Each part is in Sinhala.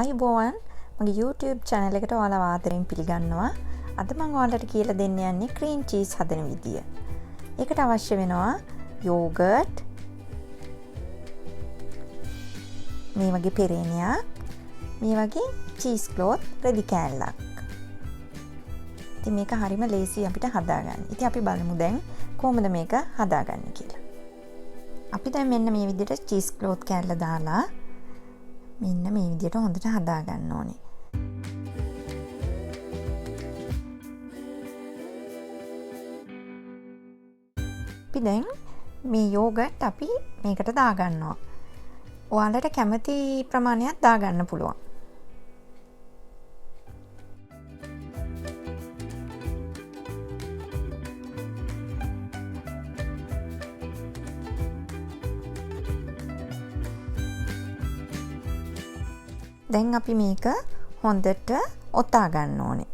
Yvonne මගේ YouTube channel එකට ඔයාලව ආදරෙන් පිළිගන්නවා. අද මම ඔයාලට කියලා දෙන්න යන්නේ cream cheese හදන විදිය. ඒකට අවශ්‍ය වෙනවා yogurt, මේ වගේ පෙරේනියක්, මේ වගේ cheesecloth රෙදි කෑල්ලක්. ඉතින් මේක හරිම ලේසි අපිට හදාගන්න. ඉතින් අපි බලමු දැන් කොහොමද මේක හදාගන්නේ කියලා. අපි දැන් මෙන්න මේ විදිහට cheesecloth කෑල්ල දාලා මෙන්න මේ විදිහට හොඳට හදා ගන්න ඕනේ. අපි දැන් මේ යෝගට් අපි මේකට දා ගන්නවා. ඔයාලට කැමති ප්‍රමාණයක් දා ගන්න පුළුවන්. දැන් අපි මේක හොඳට ඔතා ගන්න ඕනේ.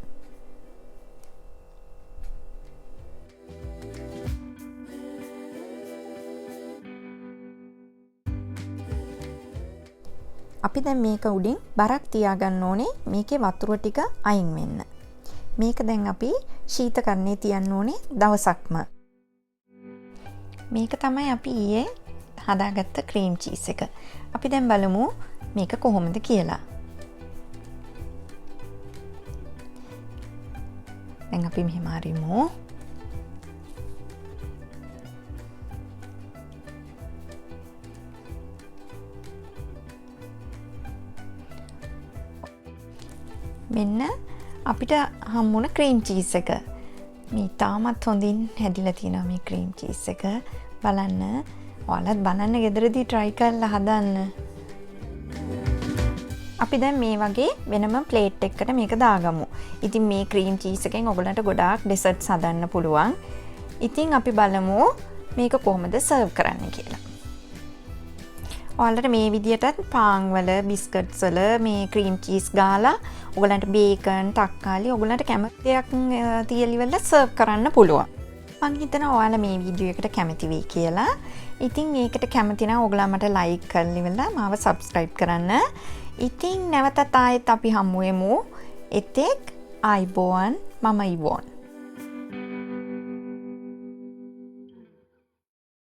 අපි දැන් මේක උඩින් බරක් තියාගන්න ඕනේ මේකේ වතුර ටික අයින් වෙන්න. මේක දැන් අපි ශීතකරණේ තියන්න ඕනේ දවසක්ම. මේක තමයි අපි ඊයේ හදාගත්ත ක්‍රීම් චීස් එක. අපි දැන් බලමු මේක කොහොමද කියලා. දැන් අපි මෙහෙම අරිමු. මෙන්න අපිට හම්බුණ ක්‍රීම් චීස් එක. මේ තාමත් හොඳින් හැදිලා තියෙනවා මේ ක්‍රීම් චීස් එක. බලන්න. ඔයාලත් බලන්න ගෙදරදී try කරලා හදන්න. අපි දැන් මේ වගේ වෙනම ප්ලේට් එකකට මේක දාගමු. ඉතින් මේ ක්‍රීම් චීස් එකෙන් ඔයගලන්ට ගොඩාක් ඩෙසර්ට්ස් හදන්න පුළුවන්. ඉතින් අපි බලමු මේක කොහොමද සර්ව් කරන්න කියලා. ඔයාලට මේ විදිහටත් පාන් වල, බිස්කට්ස් වල මේ ක්‍රීම් චීස් ගාලා ඔයගලන්ට බේකන්, තක්කාලි ඔයගලන්ට කැමති දෙයක් තියලි වල සර්ව් කරන්න පුළුවන්. මම හිතනවා ඔයාලා මේ වීඩියෝ එකට කැමති වෙයි කියලා. ඉතින් මේකට කැමති නම් ඔයගලා මට ලයික් කරලා ඉවරලා මාව සබ්ස්ක්‍රයිබ් කරන්න. ඉතින් නැවතත් ආයෙත් අපි හමු වෙමු. එතෙක් ආයිබෝවන් මම Yvonne.